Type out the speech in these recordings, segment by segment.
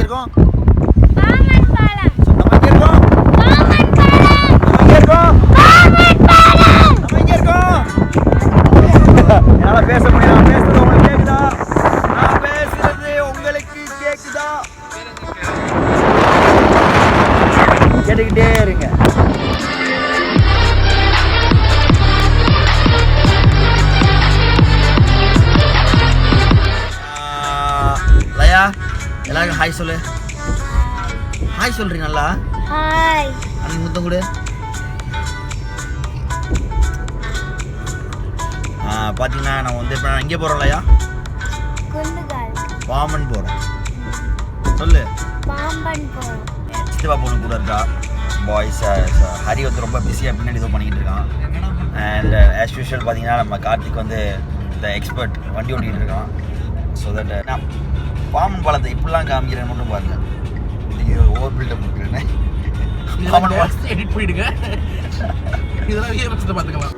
இருக்கோம்? பாமன் பாலம். நம்ம எங்க இருக்கோம்? பாமன் பாலம். நம்ம எங்க இருக்கோம்? பாமன் பாலம். நம்ம எங்க இருக்கோம்? என்னால பேச முடியல. நான் பேசுறது உங்களுக்கு கேக்குதா? நான் பேசுறது உங்களுக்கு கேக்குதா? கேட்டுக்கிட்டே இருங்க. லயா எல்லாருக்கும் ஹாய் சொல்லு. ஹாய் சொல்றீங்களா? ஹாய். அண்ணன் முத்தம் கொடு. பார்த்தீங்கன்னா நம்ம வந்து இப்போ எங்கே போகிறோம் லயா? பாம்பன் போகிறோம். சொல்லு. பாம்பன் போகிறோம். சித்தப்பா பொண்ணு கூட இருக்கா. பாய்ஸ் ஹரி வந்து ரொம்ப பிஸியாக பின்னாடி ஏதோ பண்ணிக்கிட்டு இருக்கான். அண்ட் ஆஸ் யூஷுவல் பார்த்தீங்கன்னா நம்ம கார்த்திக் வந்து இந்த எக்ஸ்பர்ட் வண்டி ஓட்டிகிட்டு இருக்கான். ஸோ தட் நான் பாம்பன் பாலத்தை இப்படிலாம் காமிக்கிறேன்னு மட்டும் பாருங்க. நீங்கள் ஓவர் பில்டப் கொடுக்குறேன்னு பாம்பன் பாலத்தை எடிட் பண்ணிவிடுங்க. இதெல்லாம் விஜயபட்சத்தை பார்த்துக்கலாம்.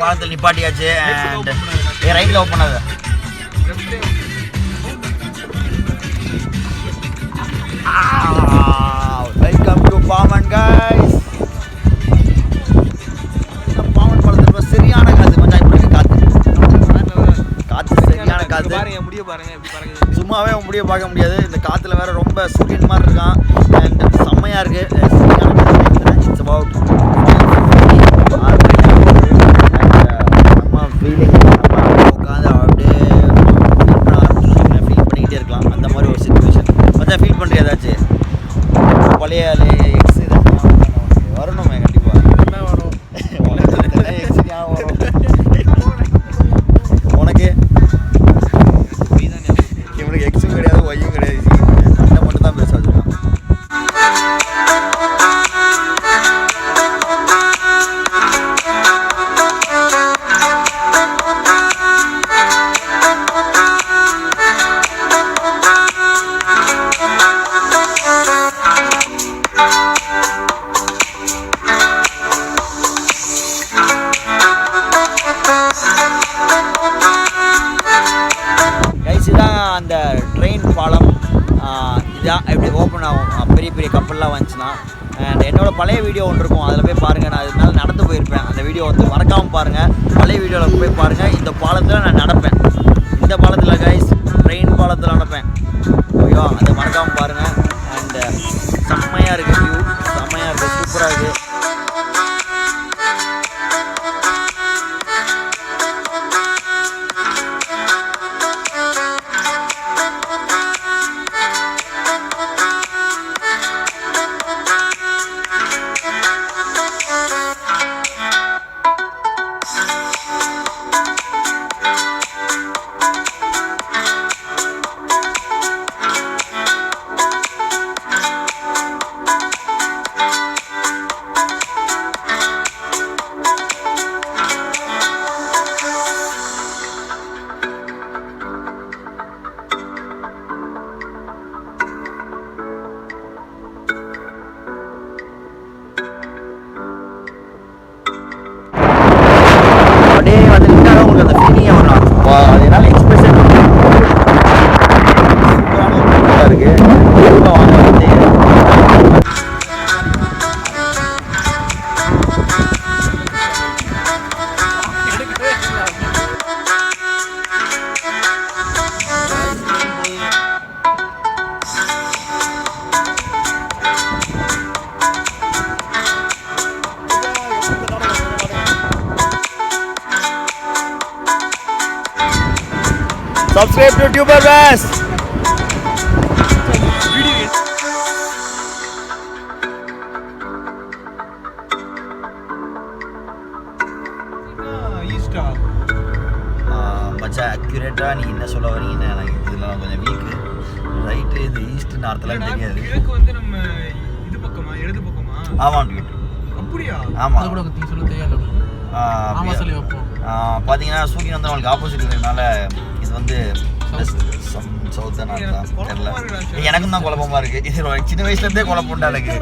பாலத்தில் நிப்பாட்டியாச்சு. அண்ட் ரைட்டில் ஓப்பன் ஆகுது. Welcome to Pamban guys. Pamban பாலத்தில் சரியான காற்று மச்சான். இப்படி காற்று சரியான காற்று. முடிய பாருங்க. சும்மாவே முடிய பார்க்க முடியாது. இந்த காற்றுல வேற ரொம்ப சூரியன் மாதிரி இருக்கான். அண்ட் செம்மையாக இருக்குது. சரியான காற்று. It's about feeling. நம்ம உட்காந்து அப்படியே ஃபீல் பண்ணிக்கிட்டே இருக்கலாம். அந்த மாதிரி ஒரு சிச்சுவேஷன் மச்சான். ஃபீல் பண்ணுறியா ஏதாச்சும்? பழைய எக்ஸ் வரணுமே கண்டிப்பாக. என்ன வரும்? எக்ஸ் வரும் உனக்கு. இவனுக்கு எக்ஸும் கிடையாது, ஒய்யும் கிடையாது. அந்த மட்டும் தான் பேச வச்சுருக்கான். அந்த ட்ரெயின் பாலம் இதான் எப்படி ஓப்பன் ஆகும் பெரிய பெரிய கப்பல்லாம் வந்துச்சுன்னா. அண்ட் என்னோடய பழைய வீடியோ ஒன்று இருக்கும், அதில் போய் பாருங்கள். நான் இது மேலே நடந்து போயிருப்பேன். அந்த வீடியோ வந்து மறக்காமல் பாருங்கள். பழைய வீடியோவில் போய் பாருங்கள். இந்த பாலத்தில் நான் நடப்பேன். இந்த பாலத்தில் கைஸ் ட்ரெயின் பாலத்தில் நடப்பேன். ஓகேவா? அதை மறக்காமல் பாருங்கள். அண்டு செம்மையாக இருக்குது. வியூ செம்மையாக இருக்குது. சூப்பராக இருக்குது. அப்படியே வந்து நின்னாலும் உங்களுக்கு அந்த ஃபீலிங்கே வரலாம். அதனால எக்ஸ்பிரஷன் சூப்பரான இருக்குது. வாங்க வந்து subscribe to YouTuber Bass. மச்சான் அக்யூரேட்டாக நீ என்ன சொல்ல வரீங்கன்னு எனக்கு இதில் கொஞ்சம் வீக்கு. ரைட்டு இது ஈஸ்ட் நார்த்லாம் தெரியாது. கிழக்கு வந்து நம்ம இது பக்கமா இடது பக்கமா? ஆமாம் டியூட். அப்படியா? ஆமாம். அது கூட பத்தி சொல்ல தெரியாது. ஆமா சொல்லி வைப்போம். பார்த்தீங்கன்னா சூரியன் வந்து நம்மளுக்கு ஆப்போசிட் இருக்கிறதுனால இது வந்து சவுத் நார்த்தா தெரியல. எனக்கும் தான் குழப்பமா இருக்கு. இது சின்ன வயசுலேருந்தே குழப்பம் உண்டா எனக்கு.